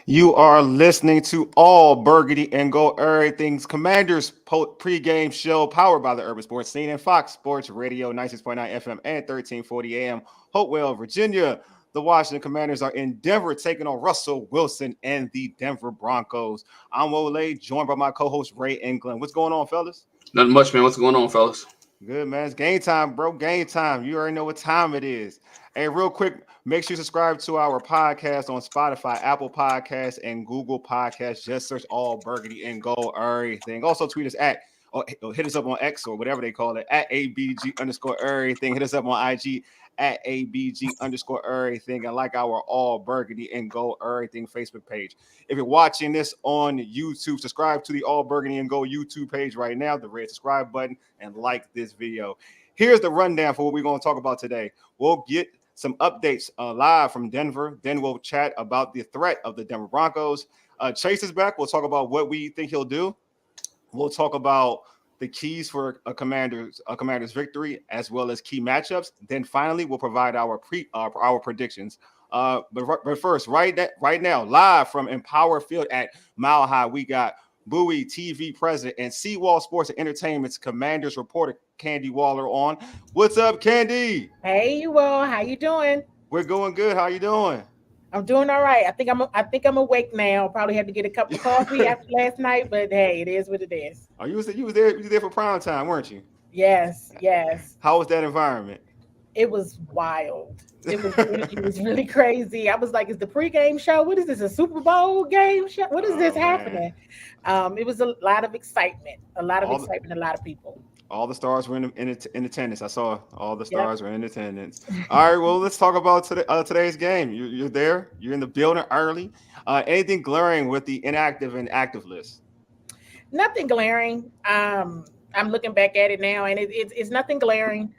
You are listening to All Burgundy and Gold Everything's Commanders pregame show powered by the Urban Sports Scene and Fox Sports Radio 96.9 FM and 1340 AM. Hopewell, Virginia. The Washington Commanders are in Denver taking on Russell Wilson and the Denver Broncos. I'm Wole, joined by my co-host Ray and Glenn. What's going on, fellas? Nothing much, man. What's going on, fellas? Good, man. It's game time, bro. Game time. You already know what time it is. Hey, real quick, make sure you subscribe to our podcast on Spotify, Apple Podcasts, and Google Podcasts. Just search All Burgundy and Gold everything. Also, tweet us at, or hit us up on X or whatever they call it, at ABG _everything. Hit us up on IG at ABG _everything. And like our All Burgundy and Gold everything Facebook page. If you're watching this on YouTube, subscribe to the All Burgundy and Gold YouTube page right now, the red subscribe button, and like this video. Here's the rundown for what we're going to talk about today. We'll get some updates live from Denver. Then we'll chat about the threat of the Denver Broncos. Chase is back. We'll talk about what we think he'll do. We'll talk about the keys for a commander's victory, as well as key matchups. Then finally, we'll provide our predictions. But first, right now, live from Empower Field at Mile High, we got Bowie TV president and Seawall Sports and Entertainment's Commanders reporter Candy Waller on. What's up, Candy? Hey, Will. How you doing? We're going good. How you doing? I'm doing all right. I think I'm awake now. Probably had to get a cup of coffee after last night, but hey, it is what it is. Oh, you was there for prime time, weren't you? Yes. How was that environment? It was wild. It was really crazy. I was like, "Is the pregame show? What is this? A Super Bowl game show? What is this happening?" It was a lot of excitement. A lot of people. All the stars were in attendance. I saw all the stars were in attendance. All right, well, let's talk about today's game. You're there. You're in the building early. Anything glaring with the inactive and active list? Nothing glaring. I'm looking back at it now, and it's nothing glaring.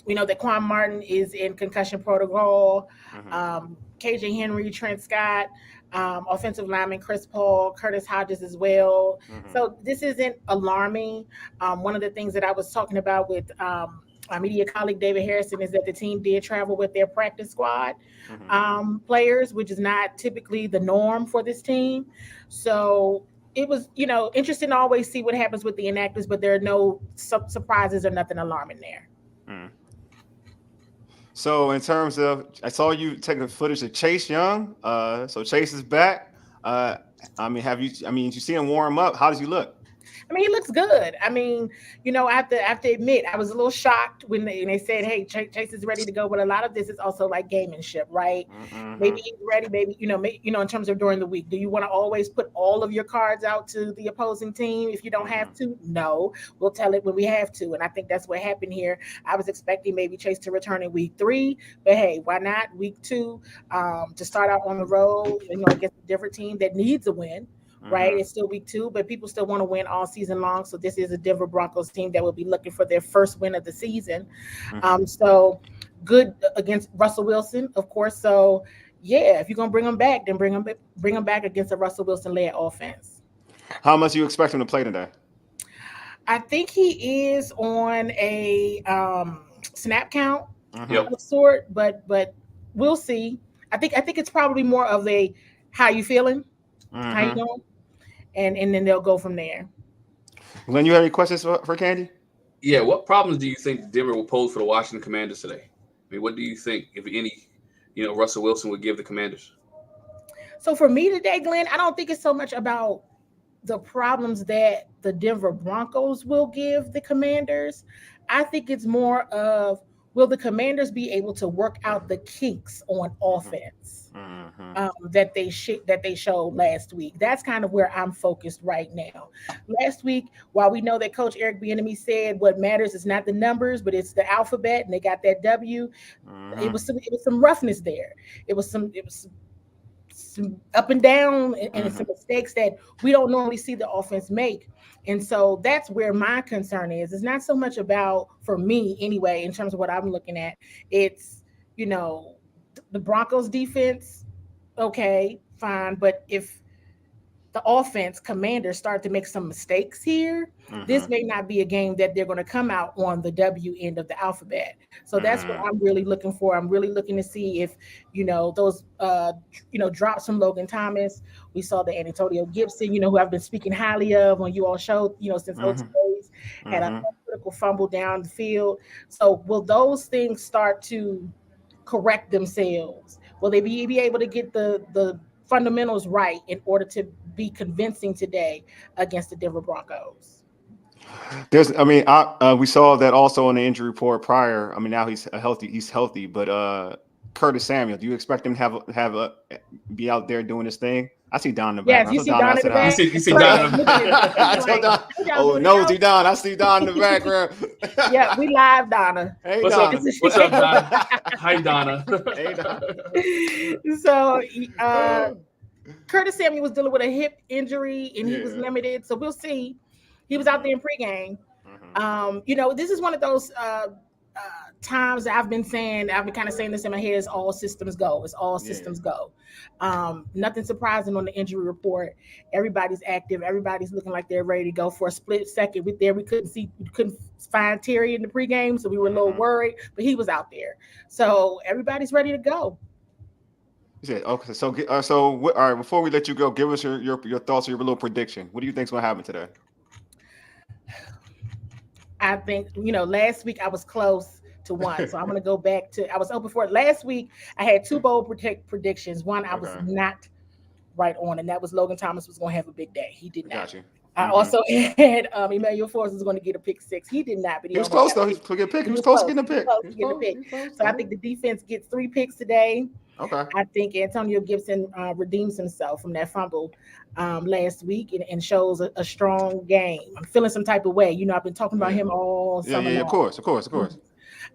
We know that Quan Martin is in concussion protocol. KJ Henry, Trent Scott, offensive lineman Chris Paul, Curtis Hodges as well. So this isn't alarming. One of the things that I was talking about with my media colleague David Harrison is that the team did travel with their practice squad players, which is not typically the norm for this team. So it was, interesting to always see what happens with the inactives, but there are no surprises or nothing alarming there. So in terms of, I saw you taking footage of Chase Young. So Chase is back. You see him warm up? How does he look? He looks good. I have to admit, I was a little shocked when they said, "Hey, Chase is ready to go." But a lot of this is also like gamemanship, right? Maybe he's ready. Maybe in terms of during the week, do you want to always put all of your cards out to the opposing team if you don't have to? No, we'll tell it when we have to. And I think that's what happened here. I was expecting maybe Chase to return in week 3, but hey, why not week 2 to start out on the road? Against a different team that needs a win. Right, it's still week 2, but people still want to win all season long. So this is a Denver Broncos team that will be looking for their first win of the season. So good against Russell Wilson, of course. So yeah, if you're gonna bring him back, then bring him back against a Russell Wilson-led offense. How much do you expect him to play today? I think he is on a snap count of sort, but we'll see. I think it's probably more of a how you feeling, how you doing. And then they'll go from there. Glenn, you have any questions for Candy? Yeah, what problems do you think Denver will pose for the Washington Commanders today? What do you think, if any, Russell Wilson would give the Commanders? So for me today, Glenn, I don't think it's so much about the problems that the Denver Broncos will give the Commanders. I think it's more of, will the Commanders be able to work out the kinks on offense that they showed last week? That's kind of where I'm focused right now. Last week, while we know that Coach Eric Bieniemy said what matters is not the numbers, but it's the alphabet, and they got that W. It was some roughness there. It was some up and down and some mistakes that we don't normally see the offense make. And so that's where my concern is. It's not so much about, for me anyway, in terms of what I'm looking at. It's, the Broncos defense, okay, fine. But if the offense commanders start to make some mistakes here, this may not be a game that they're going to come out on the W end of the alphabet. So that's what I'm really looking for. I'm really looking to see if, those, drops from Logan Thomas. We saw the Antonio Gibson, who I've been speaking highly of on you all show, since OTAs, had a critical fumble down the field. So will those things start to correct themselves? Will they be able to get the fundamentals right in order to be convincing today against the Denver Broncos? We saw that also on the injury report prior. I mean, now he's healthy, but Curtis Samuel, do you expect him to be out there doing his thing? I see Don in the back. Yes, you see Don in the back. You see Don in the back. I told Don, oh, nosy Don. I see Don in the background. Yeah, we live, Donna. Hey, what's Donna. What's up, Donna? Hi, Donna. Hey, Donna. So, Curtis Samuel was dealing with a hip injury, and he was limited. So we'll see. He was out there in pregame. This is one of those times that I've been kind of saying this in my head, is all systems go. It's all systems go. Nothing surprising on the injury report. Everybody's active. Everybody's looking like they're ready to go. For a split second, we couldn't find Terry in the pregame, so we were a little worried, but he was out there. So everybody's ready to go. Okay, so all right. Before we let you go, give us your thoughts or your little prediction. What do you think's going to happen today? I think, last week I was close to one. So I'm going to go back to, I was open for it. Last week I had two bold predictions. One I was not right on, and that was Logan Thomas was going to have a big day. He did not. Got you. I also had Emmanuel Forrest was going to get a pick six. He did not, but he was close though. He was close to getting a pick. So I think the defense gets 3 picks today. Okay. I think Antonio Gibson redeems himself from that fumble last week and shows a strong game. I'm feeling some type of way. I've been talking about him all summer long. Of course.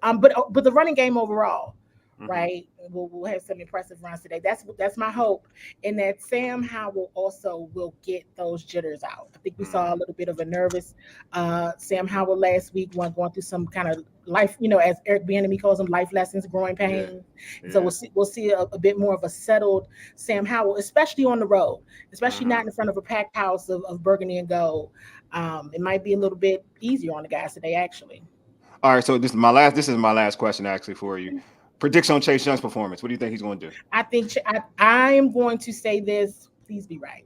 But the running game overall, right? We'll have some impressive runs today. That's my hope, and that Sam Howell also will get those jitters out. I think we saw a little bit of a nervous Sam Howell last week, going through some kind of life, as Eric Bieniemy calls them, life lessons, growing pains. Yeah. So we'll see a bit more of a settled Sam Howell, especially on the road, especially not in front of a packed house of burgundy and gold. It might be a little bit easier on the guys today, actually. All right, so this is my last question actually for you. Prediction on Chase Young's performance. What do you think he's going to do? I think I am going to say this. Please be right.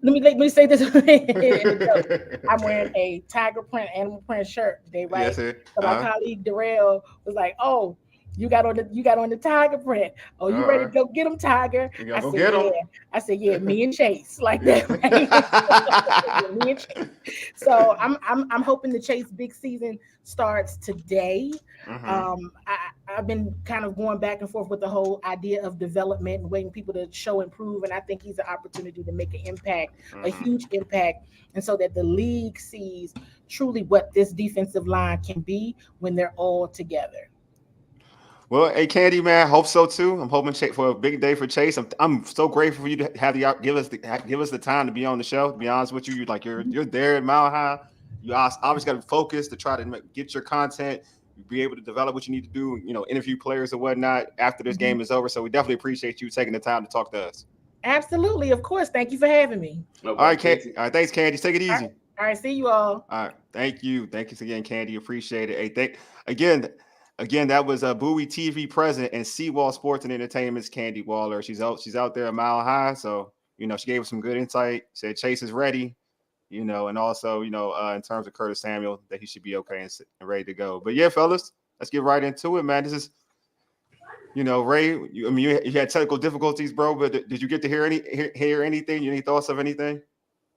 Let me say this. I'm wearing a tiger print, animal print shirt today, right? Yes, sir. So my colleague Darrell was like, "Oh, you got on the tiger print. Oh, you ready to go get him, Tiger?" I said, "Yeah." I said, "Yeah, me and Chase like that." Right? Me and Chase. So I'm hoping the Chase big season starts today. I've been kind of going back and forth with the whole idea of development and waiting people to show improve, and I think he's an opportunity to make an impact, a huge impact, and so that the league sees truly what this defensive line can be when they're all together. Well, hey, Candy, man, I hope so too. I'm hoping for a big day for Chase. I'm so grateful for you to have give us the time to be on the show. To be honest with you, you're there at Mile High. You obviously got to focus to try to get your content, be able to develop what you need to do. Interview players or whatnot after this game is over. So we definitely appreciate you taking the time to talk to us. Absolutely, of course. Thank you for having me. All right, Candy. All right, thanks, Candy. Take it easy. All right, see you all. All right, thank you again, Candy. Appreciate it. Hey, Again, that was a Bowie TV president and Seawall Sports and Entertainment's Candy Waller. She's out there a Mile High, so she gave us some good insight. Said Chase is ready, and also in terms of Curtis Samuel, that he should be okay and ready to go. But yeah, fellas, let's get right into it, man. This is, Ray. You had technical difficulties, bro. But did you get to hear anything? Any thoughts of anything?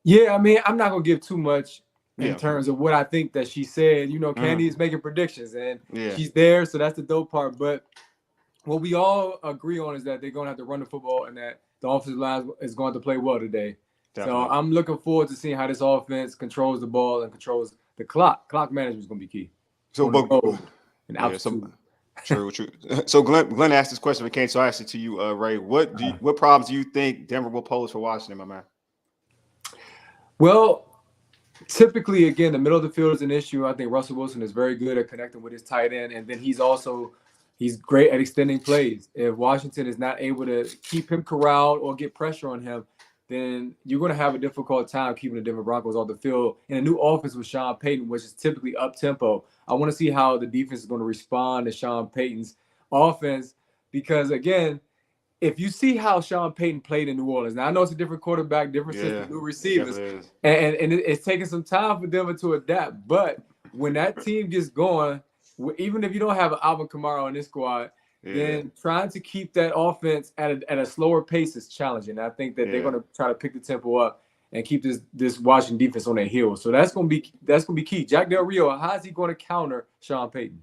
Yeah, I'm not gonna give too much in terms of what I think that she said. Candy is making predictions, and she's there, so that's the dope part. But what we all agree on is that they're going to have to run the football and that the offensive line is going to play well today. Definitely. So I'm looking forward to seeing how this offense controls the ball and controls the clock. Clock management is going to be key. So, true. So Glenn asked this question for Candy, so I asked it to you, Ray. What problems do you think Denver will pose for Washington, my man? Well, typically, again, the middle of the field is an issue. I think Russell Wilson is very good at connecting with his tight end, and then he's great at extending plays. If Washington is not able to keep him corralled or get pressure on him, then you're going to have a difficult time keeping the Denver Broncos off the field in a new offense with Sean Payton, which is typically up-tempo. I want to see how the defense is going to respond to Sean Payton's offense because, again, if you see how Sean Payton played in New Orleans, now I know it's a different quarterback, different system, new receivers, and it's taking some time for Denver to adapt. But when that team gets going, even if you don't have an Alvin Kamara in this squad, then trying to keep that offense at a slower pace is challenging. I think that they're going to try to pick the tempo up and keep this Washington defense on their heels. So that's going to be key. Jack Del Rio, how is he going to counter Sean Payton?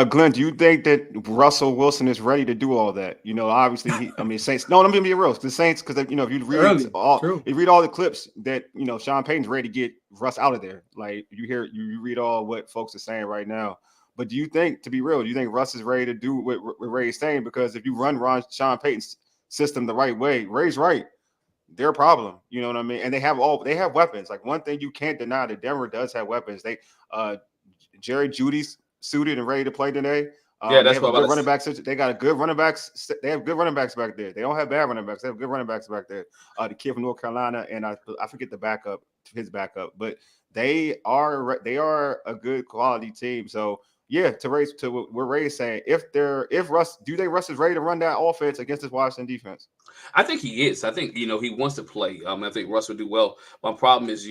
Glenn, do you think that Russell Wilson is ready to do all that? Obviously, Saints. No, I'm gonna be real. The Saints, because if you read all the clips that Sean Payton's ready to get Russ out of there. Like you read all what folks are saying right now. But do you think, to be real, do you think Russ is ready to do what Ray is saying? Because if you run Sean Payton's system the right way, Ray's right. They're a problem. You know what I mean? And they have weapons. Like one thing you can't deny that Denver does have weapons. They Jerry Judy's suited and ready to play today. That's what good running backs. They got a good running backs. They have good running backs back there. They don't have bad running backs. They have good running backs back there. The kid from North Carolina, and I forget his backup, but they are a good quality team. So yeah, to what Ray's saying, if Russ is ready to run that offense against this Washington defense? I think he is. I think he wants to play. I think Russ will do well. My problem is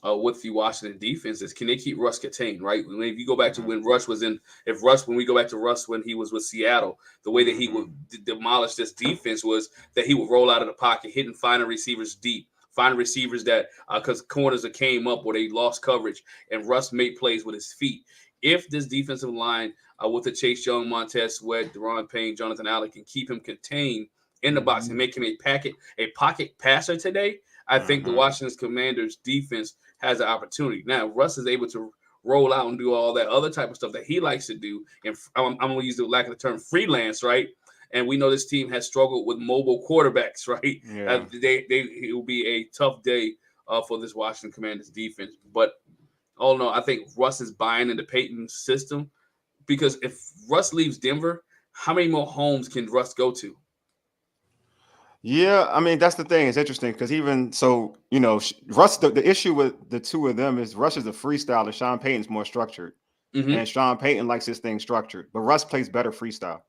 with the Washington defense is can they keep Russ contained, right? If you go back to when we go back to Russ when he was with Seattle, the way that he would demolish this defense was that he would roll out of the pocket, hitting finding receivers deep, finding receivers that because corners that came up where they lost coverage, and Russ made plays with his feet. If this defensive line with the Chase Young, Montez Sweat, Deron Payne, Jonathan Allen can keep him contained in the box and make him a pocket passer today, I think the Washington Commanders defense has an opportunity. Now, Russ is able to roll out and do all that other type of stuff that he likes to do. And I'm going to use the lack of the term freelance, right? And we know this team has struggled with mobile quarterbacks, right? Yeah. It will be a tough day for this Washington Commanders defense. But all in all, I think Russ is buying into Peyton's system because if Russ leaves Denver, how many more homes can Russ go to? Yeah, that's the thing. It's interesting because even so, Russ, the issue with the two of them is Russ is a freestyler. Sean Payton's more structured. And Sean Payton likes his thing structured. But Russ plays better freestyle.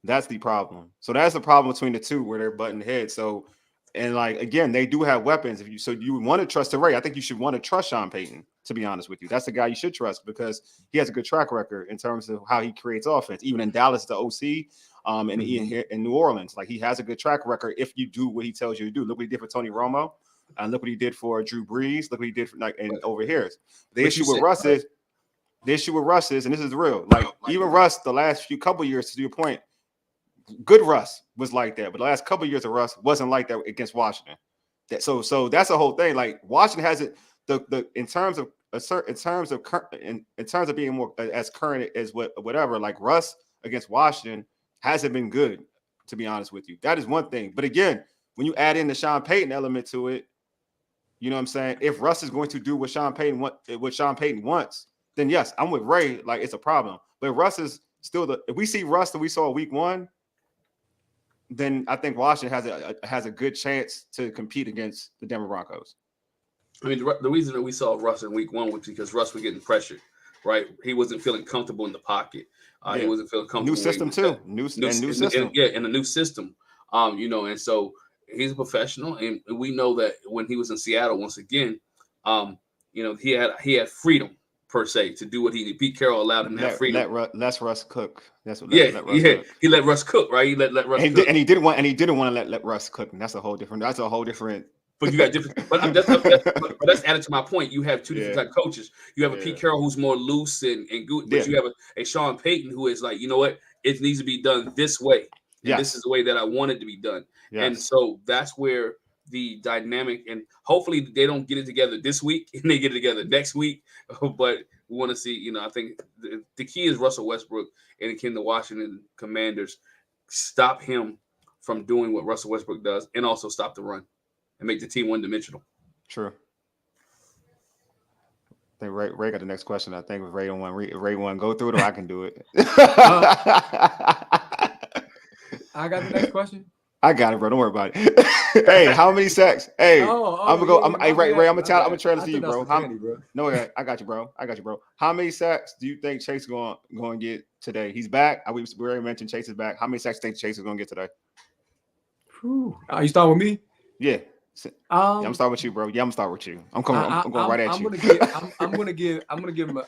That's the problem. So that's the problem between the two where they're butting heads. So, and again, they do have weapons. So you want to trust Ray. I think you should want to trust Sean Payton, to be honest with you. That's the guy you should trust because he has a good track record in terms of how he creates offense. Even in Dallas, the OC, and in New Orleans, he has a good track record if you do what he tells you to do. Look what he did for Tony Romo, and look what he did for Drew Brees. Look what he did for over here. The issue with Russ is, and this is real. Even Russ, the last couple years, to your point, good Russ was like that, but the last couple of years of Russ wasn't like that against Washington. So that's the whole thing. Washington hasn't in terms of being more as current as whatever. Russ against Washington hasn't been good, to be honest with you. That is one thing. But again, when you add in the Sean Payton element to it, you know what I'm saying? If Russ is going to do what Sean Payton wants, then yes, I'm with Ray. It's a problem. But Russ is still if we see Russ that we saw week 1, then I think Washington has a good chance to compete against the Denver Broncos. The reason that we saw Russ in week 1 was because Russ was getting pressured, right? He wasn't feeling comfortable in the pocket. He wasn't feeling comfortable. New system too. New system. In a new system. And so he's a professional, and we know that when he was in Seattle, once again, he had freedom per se to do what he did. Pete Carroll allowed him to have freedom. Let Russ cook. That's what. Cook. He let Russ cook, right? He let Russ cook. And he didn't want to let Russ cook. And that's a whole different. But you got different. But that's added to my point. You have two different type of coaches. You have a Pete Carroll who's more loose and good, but you have a Sean Payton who is like, you know what? It needs to be done this way. And this is the way that I want it to be done. Yes. And so that's where the dynamic, and hopefully they don't get it together this week and they get it together next week. But we want to see, I think the key is Russell Westbrook, and can the Washington Commanders stop him from doing what Russell Westbrook does and also stop the run and make the team one-dimensional. True. I think Ray got the next question. I think if Ray want to go through it, or I can do it. I got the next question. I got it, bro. Don't worry about it. Hey, how many sacks? Hey, I'm gonna go. Yeah, Hey, Ray, I'm bad. gonna trail this to you, bro. Bro. No, I got you, bro. How many sacks do you think Chase is going to get today? He's back. We already mentioned Chase is back. How many sacks do you think Chase is going to get today? You start with me? Yeah. I'm gonna start with you, bro. Yeah, I'm gonna start with you. I'm going right at you. I'm gonna give him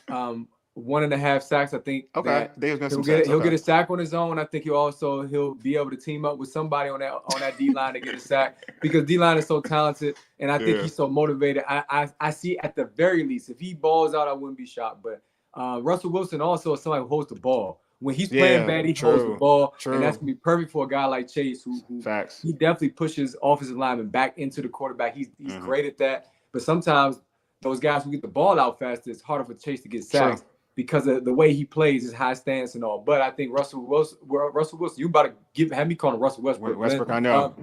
1.5 sacks. I think. Okay. He'll get a sack on his own. I think he'll be able to team up with somebody on that D line to get a sack because D line is so talented and I think he's so motivated. I see at the very least if he balls out, I wouldn't be shocked. But Russell Wilson also is somebody who holds the ball. When he's playing bad, he holds the ball, and that's gonna be perfect for a guy like Chase, who he definitely pushes offensive linemen back into the quarterback. He's great at that. But sometimes those guys who get the ball out faster, it's harder for Chase to get sacks because of the way he plays, his high stance and all. But I think Russell Wilson, you about to have me calling Russell Westbrook. Westbrook, I know.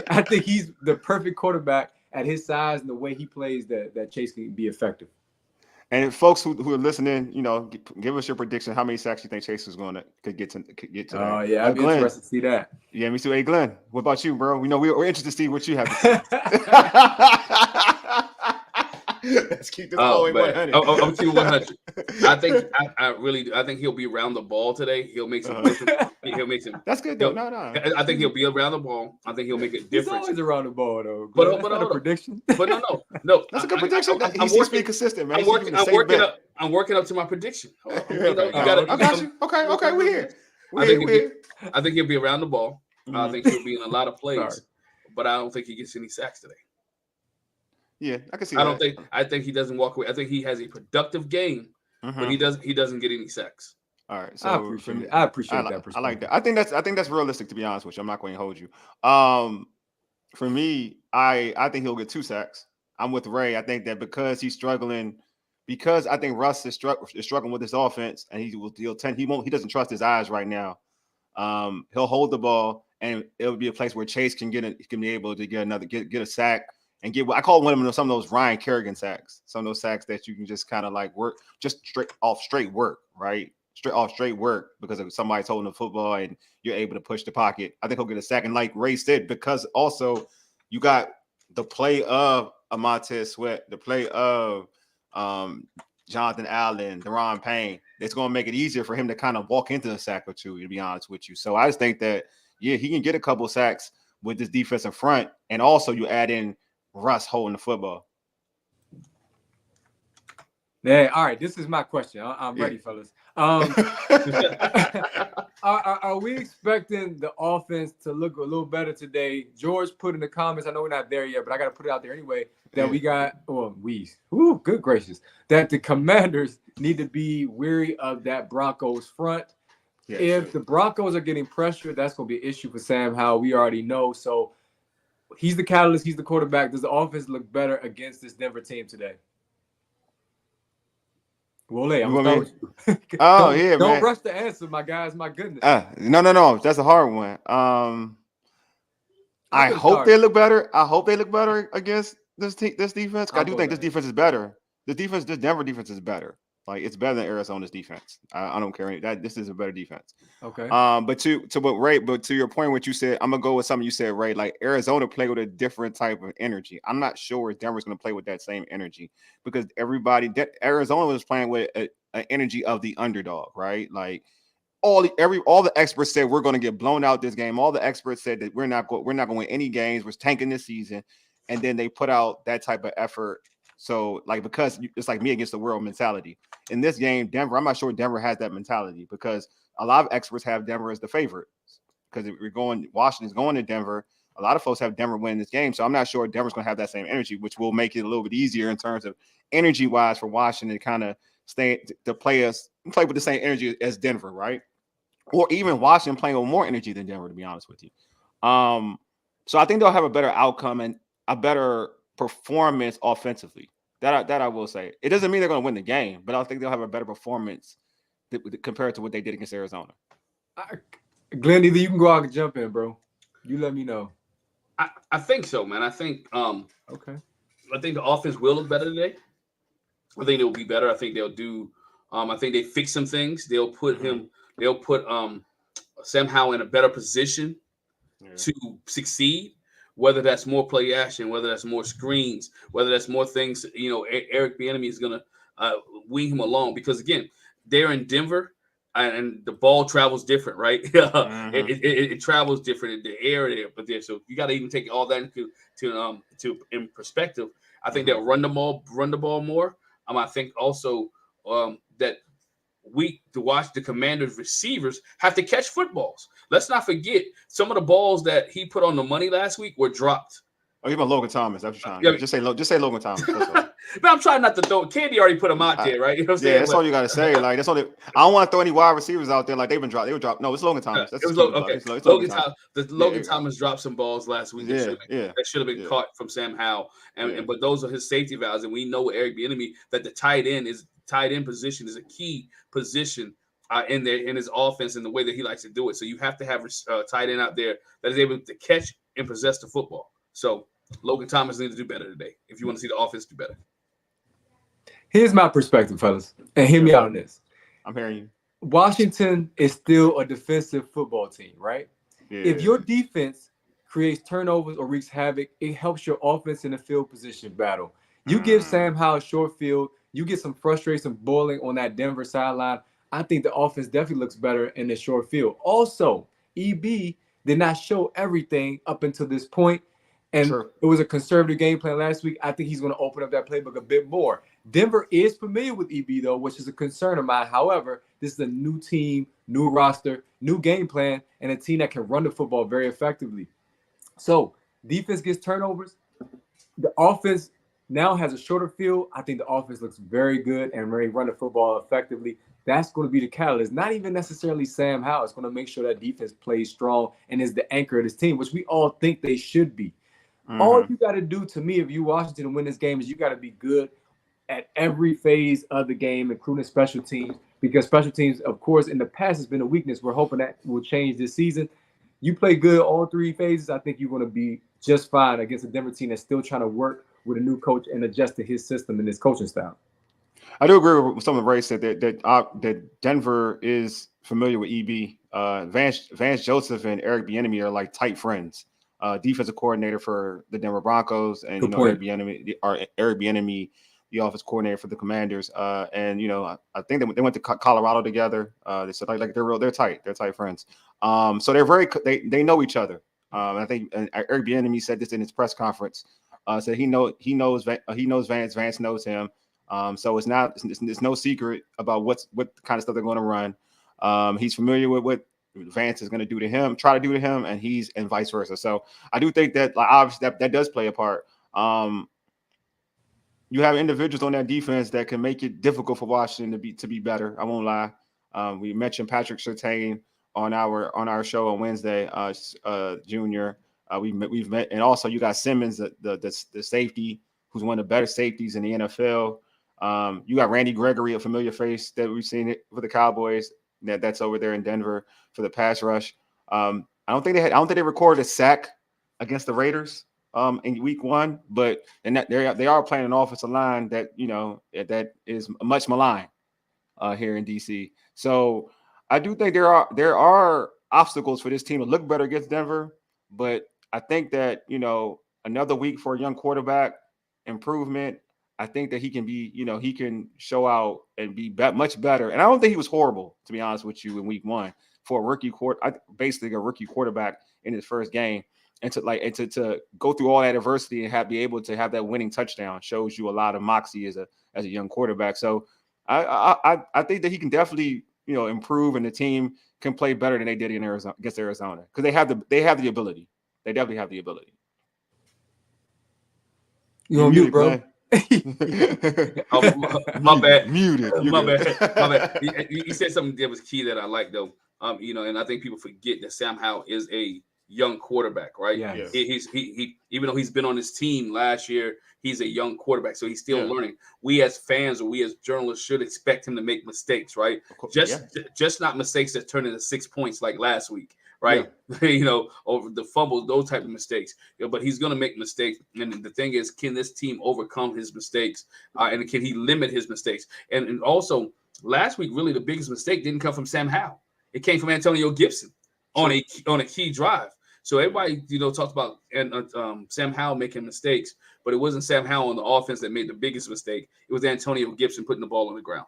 I think he's the perfect quarterback at his size and the way he plays that Chase can be effective. And folks who are listening, give us your prediction. How many sacks you think Chase is going to get to that? Oh yeah, I'm interested to see that. Yeah, me too. Hey, Glenn, what about you, bro? We're interested to see what you have to say. Let's keep this going 100. I'm keeping 100. I think he'll be around the ball today. He'll make some. He'll make some. That's good though. No. I think he'll be around the ball. I think he'll make a difference. He's always around the ball though. But a prediction. But no. That's a good prediction. He's being consistent, man. I'm working up to my prediction. I got you. Okay, we're here. I think he'll be around the ball. I think he'll be in a lot of plays, but I don't think he gets any sacks today. Yeah, I can see that. I think he doesn't walk away. I think he has a productive game, but he doesn't get any sacks. All right, so I appreciate that. I like that. I think that's realistic, to be honest with you. I'm not going to hold you. For me, I think he'll get 2 sacks. I'm with Ray. I think that because he's struggling, because I think Russ is struggling with his offense, and he doesn't trust his eyes right now. He'll hold the ball, and it'll be a place where Chase can be able to get a sack. And I call one of some of those Ryan Kerrigan sacks, some of those sacks that you can just kind of like work, just straight work, right? Straight work because of somebody's holding the football and you're able to push the pocket. I think he'll get a sack. And like Ray said, because also you got the play of Montez Sweat, the play of Jonathan Allen, Deron Payne, it's going to make it easier for him to kind of walk into a sack or two, to be honest with you. So I just think that, he can get a couple of sacks with this defense in front. And also you add in Russ holding the football. Yeah, all right. This is my question. I'm ready, fellas. Are we expecting the offense to look a little better today? George put in the comments, I know we're not there yet, but I got to put it out there anyway, that good gracious, that the Commanders need to be weary of that Broncos front. Yeah, if the Broncos are getting pressure, that's going to be an issue for Sam Howell. We already know. So he's the catalyst. He's the quarterback. Does the offense look better against this Denver team today? Wole, I'm going to start with you. Don't rush the answer, my guys. My goodness. No. That's a hard one. I hope they look better. I hope they look better against this defense. I do think this defense is better. This Denver defense is better. Like, it's better than Arizona's defense. I don't care. This is a better defense. Okay. But to your point, what you said, I'm gonna go with something you said, Ray. Like, Arizona played with a different type of energy. I'm not sure Denver's gonna play with that same energy because Arizona was playing with an energy of the underdog, right? Like, all the experts said we're gonna get blown out this game. All the experts said that we're not going to win any games. We're tanking this season, and then they put out that type of effort. So, like, because it's like me against the world mentality. In this game, Denver, I'm not sure Denver has that mentality because a lot of experts have Denver as the favorite. Because if Washington's going to Denver, a lot of folks have Denver winning this game. So I'm not sure Denver's going to have that same energy, which will make it a little bit easier in terms of energy-wise for Washington to kind of play with the same energy as Denver, right? Or even Washington playing with more energy than Denver, to be honest with you. So I think they'll have a better outcome and a better performance offensively. That I will say. It doesn't mean they're going to win the game, but I think they'll have a better performance compared to what they did against Arizona. Glenn, either you can go out and jump in, bro. You let me know. I think so, man. I think okay. I think the offense will look better today. I think it will be better. I think they'll do. I think they fix some things. They'll put Sam Howell in a better position to succeed, whether that's more play action, whether that's more screens, whether that's more things, Eric Bieniemy is going to wing him along because, again, they're in Denver and the ball travels different, right? It travels different in the air there, but there. So you got to even take all that into in perspective. I think they'll run the ball more. I think also that to watch the Commanders receivers have to catch footballs. Let's not forget some of the balls that he put on the money last week were dropped. Oh, you about Logan Thomas? That's what you're trying to just say Logan Thomas. But I'm trying not to throw. Candy already put him out there, right? You know what I'm saying? That's all you got to say. Like that's all. I don't want to throw any wide receivers out there like they've been dropped. They were dropped. No, it's Logan Thomas. That's okay. Logan Thomas. Logan Thomas dropped some balls last week. That should have been caught from Sam Howell. But those are his safety valves, and we know with Eric Bieniemy that the tight end position is a key position in his offense and the way that he likes to do it. So you have to have a tight end out there that is able to catch and possess the football. So Logan Thomas needs to do better today if you want to see the offense do better. Here's my perspective, fellas, and hear me out on this. I'm hearing you. Washington is still a defensive football team, right? Yeah. If your defense creates turnovers or wreaks havoc, it helps your offense in the field position battle. You give Sam Howell short field, you get some frustration boiling on that Denver sideline. I think the offense definitely looks better in the short field. Also, EB did not show everything up until this point. And it was a conservative game plan last week. I think he's going to open up that playbook a bit more. Denver is familiar with EB, though, which is a concern of mine. However, this is a new team, new roster, new game plan, and a team that can run the football very effectively. So defense gets turnovers. The offense now has a shorter field. I think the offense looks very good and ready to run the football effectively. That's going to be the catalyst. Not even necessarily Sam Howell. It's going to make sure that defense plays strong and is the anchor of this team, which we all think they should be. All you got to do, to me, if you Washington to win this game, is you got to be good at every phase of the game, including special teams, because special teams, of course, in the past has been a weakness. We're hoping that will change this season. You play good all three phases, I think you're going to be just fine against a Denver team that's still trying to work with a new coach and adjust to his system and his coaching style. I do agree with some of Ray said that Denver is familiar with EB. Vance Joseph and Eric Bieniemy are like tight friends. Defensive coordinator for the Denver Broncos, and Eric Bieniemy, the offense coordinator for the Commanders. And I think they went to Colorado together. They said like they're tight. They're tight friends. So they know each other. I think Eric Bieniemy said this in his press conference. Said he knows Vance. Vance knows him. So it's no secret about what kind of stuff they're going to run. He's familiar with what Vance is going to try to do to him, and vice versa. So I do think that obviously that does play a part. You have individuals on that defense that can make it difficult for Washington to be better. I won't lie. We mentioned Patrick Surtain on our show on Wednesday, Junior. We've met, and also you got Simmons, the safety, who's one of the better safeties in the NFL. You got Randy Gregory, a familiar face that we've seen for the Cowboys. That's over there in Denver for the pass rush. I don't think they recorded a sack against the Raiders in week 1, but they are playing an offensive line that that is much maligned here in DC. So I do think there are obstacles for this team to look better against Denver, but I think that another week for a young quarterback improvement. I think that he can be, he can show out and be much better. And I don't think he was horrible, to be honest with you, in week 1 for basically a rookie quarterback in his first game. And to go through all that adversity and be able to have that winning touchdown shows you a lot of moxie as a young quarterback. So I think that he can definitely, improve, and the team can play better than they did in Arizona against Arizona, because they have the ability. They definitely have the ability. You on mute, bro? My bad. Muted. My bad. You said something that was key that I like, though. And I think people forget that Sam Howell is a young quarterback, right? Yeah. He even though he's been on his team last year, he's a young quarterback, so he's still learning. We as fans or we as journalists should expect him to make mistakes, right? Just not mistakes that turn into 6 points like last week. Right, over the fumbles, those type of mistakes. But he's going to make mistakes, and the thing is, can this team overcome his mistakes, and can he limit his mistakes? And also, last week, really, the biggest mistake didn't come from Sam Howell. It came from Antonio Gibson. on a key drive. So everybody, talked about Sam Howell making mistakes, but it wasn't Sam Howell on the offense that made the biggest mistake. It was Antonio Gibson putting the ball on the ground.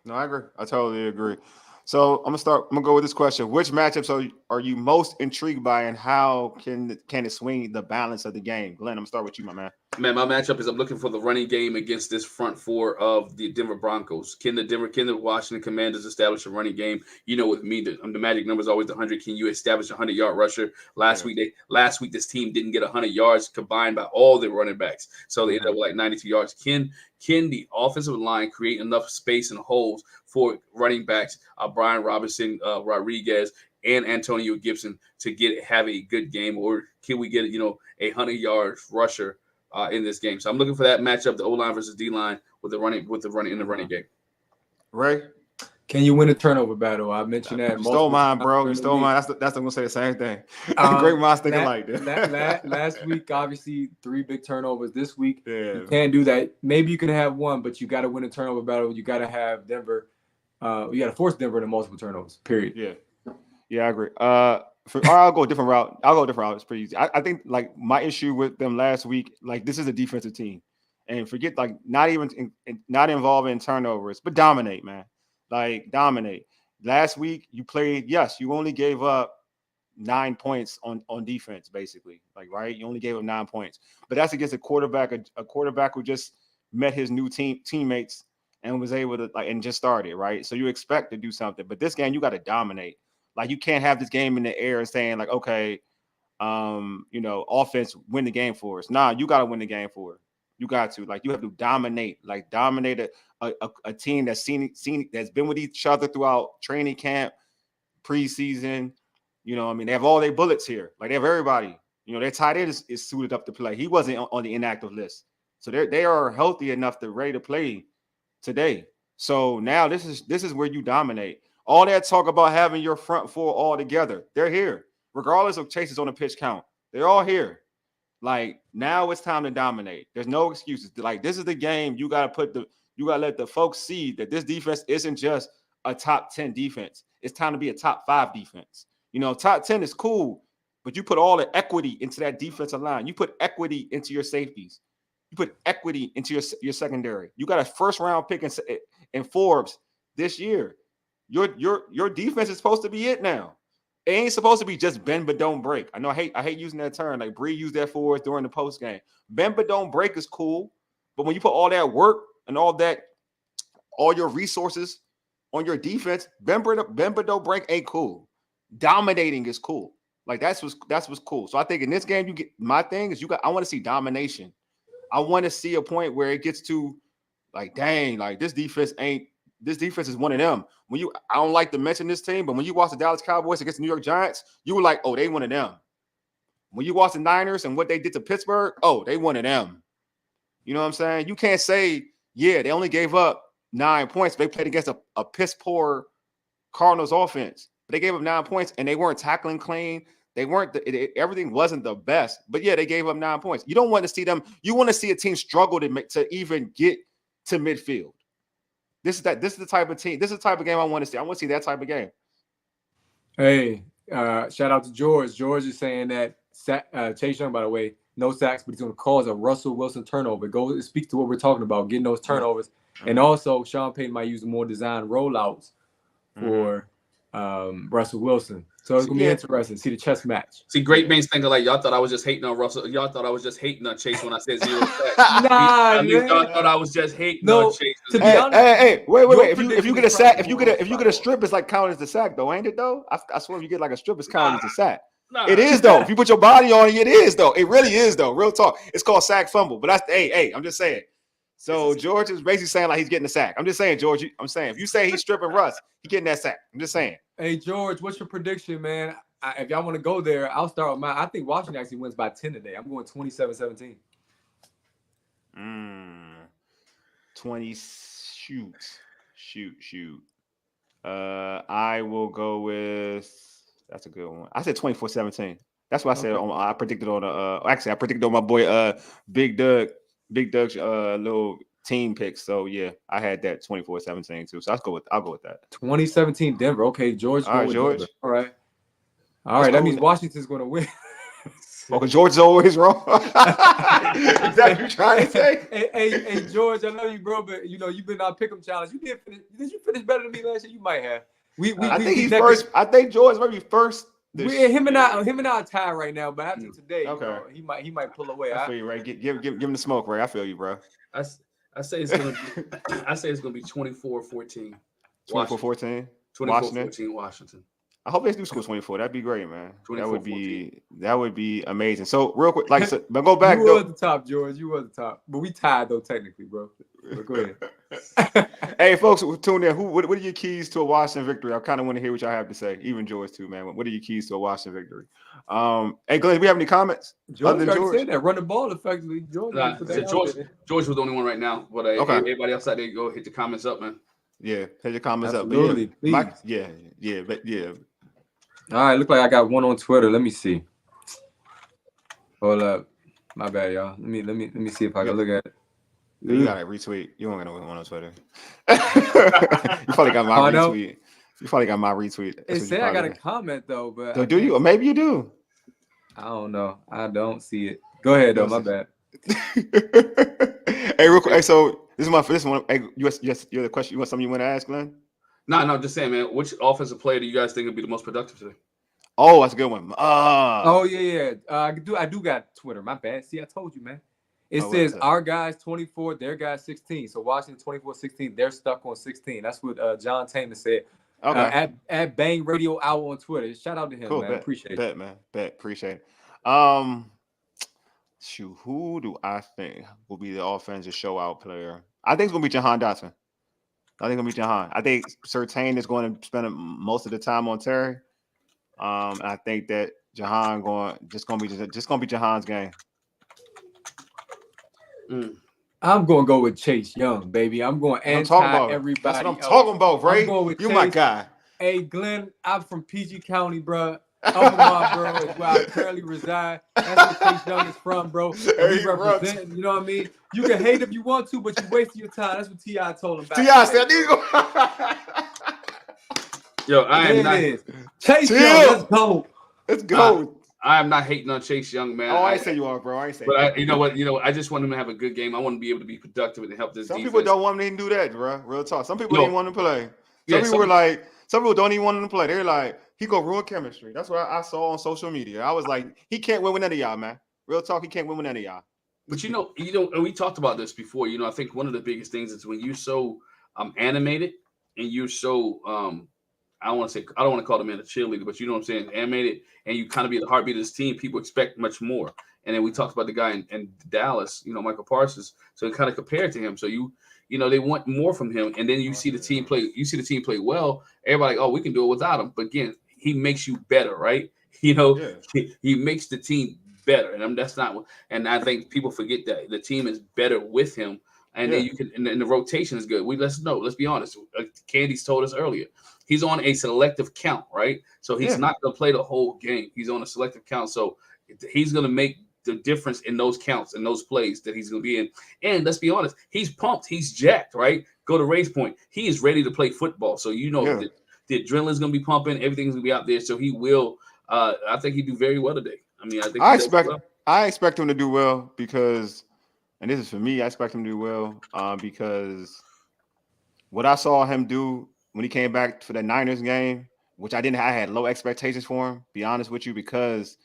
No, I agree. I totally agree. So I'm gonna go with this question: which matchups are you most intrigued by, and how can it swing the balance of the game? Glenn, I'm gonna start with you, my man. Man, my matchup is I'm looking for the running game against this front four of the Denver Broncos. Can the Washington Commanders establish a running game? With me, the magic number is always 100. Can you establish a 100-yard rusher? Last week, this team didn't get 100 yards combined by all the running backs, so they ended up with like 92 yards. Can the offensive line create enough space and holes for running backs, Brian Robinson, Rodriguez, and Antonio Gibson to have a good game, or can we get a 100-yard rusher in this game? So I'm looking for that matchup: the O line versus D line with the running game. Ray, can you win a turnover battle? I mentioned that. You stole mine, bro. You stole mine. That's I'm gonna say the same thing. Great minds thinking like that. Last week, obviously, 3 big turnovers. This week, you can't do that. Maybe you can have one, but you got to win a turnover battle. You got to have Denver. You got to force Denver into multiple turnovers. Period. Yeah, I agree. I'll go a different route. It's pretty easy. I think like my issue with them last week, like this is a defensive team, and forget like not involving turnovers, but dominate, man. Like dominate. Last week you played. Yes, you only gave up 9 points on defense, basically. Like right, you only gave up 9 points, but that's against a quarterback who just met his new teammates and was able to and just started right. So you expect to do something, but this game you got to dominate. Like you can't have this game in the air and saying like, okay, offense win the game for us. Nah, you got to win the game for it. You got to you have to dominate a team that's that's been with each other throughout training camp, preseason. They have all their bullets here. Like they have everybody. Their tight end is suited up to play. He wasn't on the inactive list, so they are healthy enough to ready to play today. So now this is where you dominate. All that talk about having your front four all together, they're here. Regardless of chases on the pitch count, they're all here. Like now it's time to dominate. There's no excuses. Like this is the game you gotta let the folks see that this defense isn't just a top 10 defense. It's time to be a top 5 defense. Top 10 is cool, but you put all the equity into that defensive line. You put equity into your safeties. You put equity into your secondary. You got a first round pick in Forbes this year. Your defense is supposed to be it now. It ain't supposed to be just bend but don't break. I know I hate using that term. Like Bree used that for us during the post game. Bend but don't break is cool, but when you put all that work and all your resources on your defense, bend but don't break ain't cool. Dominating is cool. Like that's what's cool. So I think in this game you get my thing is I want to see domination. I want to see a point where it gets to like dang, like this defense is one of them. I don't like to mention this team, but when you watch the Dallas Cowboys against the New York Giants, you were like, oh, they one of them. When you watch the Niners and what they did to Pittsburgh, oh, they one of them. You know what I'm saying? You can't say, yeah, they only gave up 9 points. They played against a piss poor Cardinals offense, but they gave up 9 points and they weren't tackling clean. They weren't. Everything wasn't the best, but yeah, they gave up 9 points. You don't want to see them. You want to see a team struggle to even get to midfield. This is the type of team. This is the type of game I want to see. I want to see that type of game. Hey, shout out to George. George is saying that Chase Young, by the way, no sacks, but he's going to cause a Russell Wilson turnover. Go speak to what we're talking about, getting those turnovers. Mm-hmm. And also, Sean Payton might use more design rollouts for Russell Wilson. So it's going to be interesting to see the chess match. See, Great Bane's thinking like, y'all thought I was just hating on Russell. Y'all thought I was just hating on Chase when I said 0 sacks. Y'all thought I was just hating on Chase. To be honest, hey, wait. If you get a sack, if you get a strip, it's like counted as a sack, though, ain't it? Though I swear, if you get like a strip, it's counted as a sack. It is though. If you put your body on it is though. It really is though. Real talk. It's called sack fumble. But that's I'm just saying. So George is basically saying like he's getting a sack. I'm just saying, George. I'm saying if you say he's stripping Russ, he's getting that sack. I'm just saying. Hey George, what's your prediction, man? If y'all want to go there, I'll start with mine. I think Washington actually wins by 10 today. I'm going 27-17. 20. Shoot. I will go with. That's a good one. I said 24-17. That's what I said. I predicted on I predicted on my boy Big Doug's little team pick. So yeah, I had that 24-17 too. So I'll go with that. 2017 Denver. Okay, George. All right, George. Denver. All right. All right, that means Washington's going to win. Oh, because George is always wrong. Is that what you're trying to say? Hey, George, I love you, bro, but you've been on Pick'em Challenge. Did you finish better than me last year? You might have. I think he's first. I think George might be first. Him and I are tied right now, but after today, okay, he might pull away. I feel you, Ray. Give him the smoke, Ray. I feel you, bro. I say it's gonna be 24-14. 24-14. 24-14 Washington. I hope they do score 24. That'd be great, man. That would be amazing. So real quick, like I said, but go back. You were at the top, George. You were at the top, but we tied though technically, bro. But go ahead. Hey, folks, who tuned in? What are your keys to a Washington victory? I kind of want to hear what y'all have to say. Even George too, man. What are your keys to a Washington victory? Hey, Glenn, do we have any comments? George said that. Run the ball effectively. George was the only one right now. But okay. Everybody else out there, go hit the comments up, man. Yeah, hit your comments Absolutely. up. Yeah. All right, look like I got one on Twitter. Let me see. Hold up. My bad, y'all. Let me see if I can look at it. You got to retweet. You don't got one on Twitter. You probably got my retweet. You probably got my retweet. It said I got a comment though, but do you? Or maybe you do. I don't know. I don't see it. Go ahead though. My bad. Hey, real quick. Hey, so this one. Hey, you're the question. You want something you want to ask, Glenn? No, just saying, man. Which offensive player do you guys think would be the most productive today? Oh, that's a good one. Oh yeah. I do got Twitter. My bad. See, I told you, man. It says our guys 24, their guys 16. So Washington 24-16. They're stuck on 16. That's what John Taylor said. Okay. At Bang Radio Hour on Twitter. Shout out to him, cool, man. Appreciate it. Man. Appreciate it. Shoot, who do I think will be the offensive show out player? I think it's gonna be Jahan Dotson. I think Surtain is going to spend most of the time on Terry. And I think that Jahan gonna be Jahan's game. I'm gonna go with Chase Young, baby. I'm going everybody. That's what I'm talking about, Ray. You Chase. My guy. Hey, Glenn, I'm from PG County, bro. Upper Marlboro is where I currently reside. That's where Chase Young is from, bro. We represent, you know what I mean? You can hate if you want to, but you wasting your time. That's what T.I. told him. T.I. said, Yo, I am not. Chase Young, let's go. I am not hating on Chase Young, man. Oh, I say you are, bro. I say. But you know what? I just want him to have a good game. I want to be able to be productive and help this. Some defense. people don't want him to do that, bro. Real talk. Some people don't want him to play. Some people don't even want him to play. They're like, he gonna ruin chemistry. That's what I saw on social media. I was like, he can't win with none of y'all, man. Real talk, he can't win with none of y'all. But we talked about this before. I think one of the biggest things is when you're so animated and you're so I don't want to call the man a cheerleader, but you know what I'm saying, animated, and you kind of be the heartbeat of this team. People expect much more. And then we talked about the guy in Dallas, Michael Parsons. So it kind of compared to him. So they want more from him. And then you see the team play. You see the team play well. Everybody, we can do it without him. But again, he makes you better, right? He makes the team better, and that's not. And I think people forget that the team is better with him. And then you can, and the rotation is good. Let's be honest. Candy's told us earlier, he's on a selective count, right? So he's not going to play the whole game. He's on a selective count. So he's going to make the difference in those counts and those plays that he's going to be in. And let's be honest, he's pumped. He's jacked, right? Go to Ray's point. He is ready to play football. So that the adrenaline is going to be pumping. Everything's going to be out there. So he will. I think he'll do very well today. I mean, I expect him to do well because. And this is for me. I expect him to do well because what I saw him do when he came back for the Niners game, which I had low expectations for him, be honest with you, because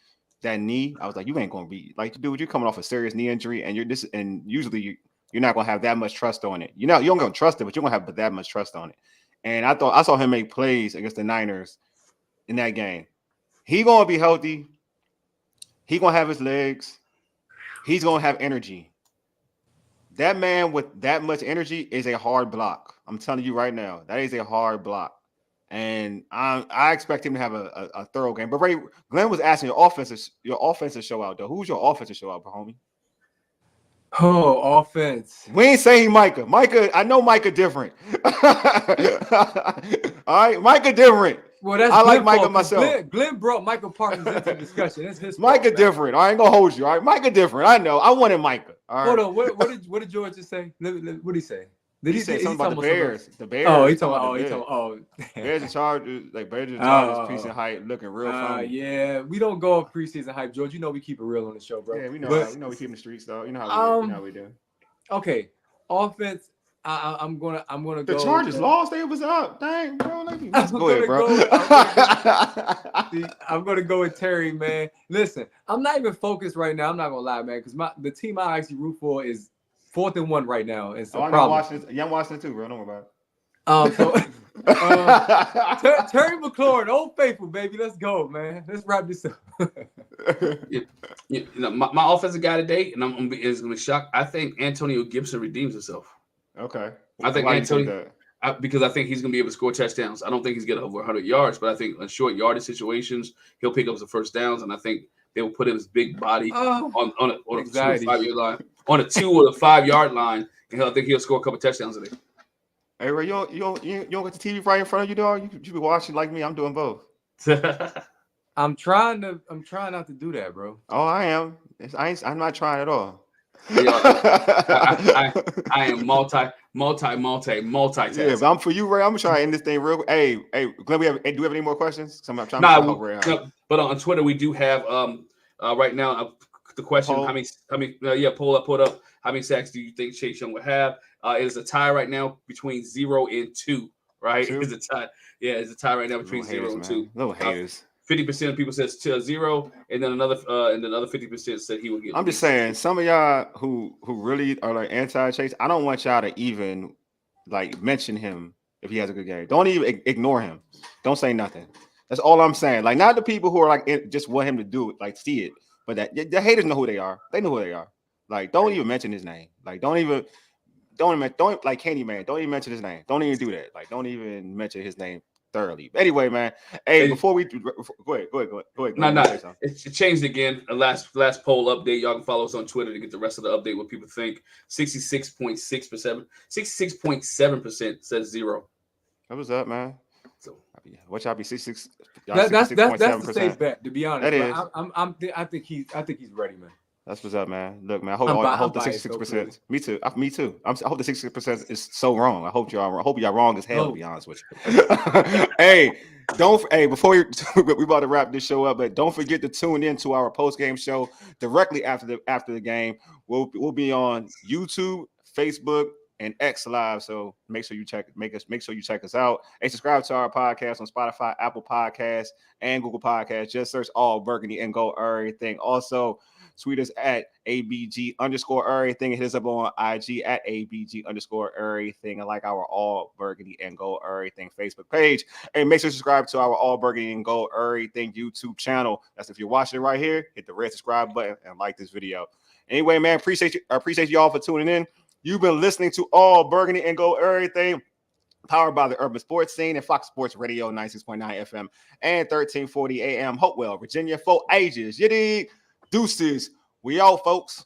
that knee, I was like, you ain't going to be like, dude, you're coming off a serious knee injury and usually you're not going to have that much trust on it. You don't going to trust it, but you're going to have that much trust on it. And I saw him make plays against the Niners in that game. He's going to be healthy. He's going to have his legs. He's going to have energy. That man with that much energy is a hard block. I'm telling you right now, that is a hard block. And I expect him to have a thorough game. But Ray, Glenn was asking your offensive show out, though. Who's your offensive show out, homie? Oh, offense. We ain't saying Micah. I know Micah different. All right, Micah different. Well, that's I like Micah myself. Glenn brought Michael Parsons into the discussion. That's his Micah different. I ain't gonna hold you. All right, Micah different. I know. I wanted Micah. All right. Hold on. What did George just say? What did he say? He said something about the Bears. The Bears. Oh, he talking about. Bears and Chargers, Bears and Chargers preseason hype looking real funny. Yeah, we don't go off preseason hype, George. You know we keep it real on the show, bro. Yeah, we know we keep in the streets though. You know how we do. Okay, offense. I'm gonna go. The Chargers lost. They was up. Dang, bro. Go ahead, bro. I'm gonna go with Terry, man. Listen, I'm not even focused right now. I'm not gonna lie, man, because the team I actually root for is 4th and 1 right now. It's a problem. I'm watching it too, bro. Don't worry about it. Terry McLaurin, Old Faithful, baby. Let's go, man. Let's wrap this up. My offensive guy today, and I'm gonna be shocked. I think Antonio Gibson redeems himself. Okay. I think Antonio, because I think he's going to be able to score touchdowns. I don't think he's getting over 100 yards, but I think in short yardage situations, he'll pick up some first downs, and I think they will put in his big body on a 2 or 5 yard line, on a 2 or 5 yard line, and I think he'll score a couple touchdowns today. Hey, Ray, you don't get the TV right in front of you, dog. You be watching like me. I'm doing both. I'm trying not to do that, bro. Oh, I am. I'm not trying at all. I am multitasking. Yeah, but I'm for you, Ray. I'm gonna try to end this thing real. Hey, Glenn, do we have any more questions? I'm trying to help Ray out. But on Twitter we do have right now the question: poll. how many? Pull up. How many sacks do you think Chase Young would have? It is a tie right now between 0 and 2. Right, it's a tie. Yeah, it's a tie right now between 0 and 2. Little haters. 50% of people says 0, and then another 50% said he would get. I'm just saying, some of y'all who really are like anti-Chase, I don't want y'all to even like mention him if he has a good game. Don't even ignore him. Don't say nothing. That's all I'm saying. Like, not the people who are like just want him to do it, like see it, but that the haters know who they are. They know who they are. Like, don't even mention his name. Like, don't like Candyman. Don't even mention his name. Don't even do that. Like, don't even mention his name thoroughly. But anyway, man. Hey, before we go ahead. No, it changed again. The last poll update. Y'all can follow us on Twitter to get the rest of the update. What people think. 66.7% says 0. That was up, man. So what y'all be 66? That's the safe bet, to be honest. That is. I think he's ready, man. That's what's up, man. Look, man. I hope the 66%. Me too. Me too. I hope the 66% is so wrong. I hope y'all wrong as hell. To be honest with you. Before we about to wrap this show up, but don't forget to tune in to our post game show directly after the game. We'll be on YouTube, Facebook, and X Live. So make sure you check us out. And subscribe to our podcast on Spotify, Apple Podcasts, and Google Podcasts. Just search All Burgundy and go everything. Also, tweet us at ABG_everything. Hit us up on IG at ABG_everything. And like our All Burgundy and Go Everything Facebook page. And make sure to subscribe to our All Burgundy and Go Everything YouTube channel. That's if you're watching it right here. Hit the red subscribe button and like this video. Anyway, man, appreciate you all for tuning in. You've been listening to All Burgundy and Go Everything, powered by the Urban Sports Scene and Fox Sports Radio 96.9 FM and 1340 AM. Hopewell, Virginia, for ages. You dig? Deuces. We out, folks.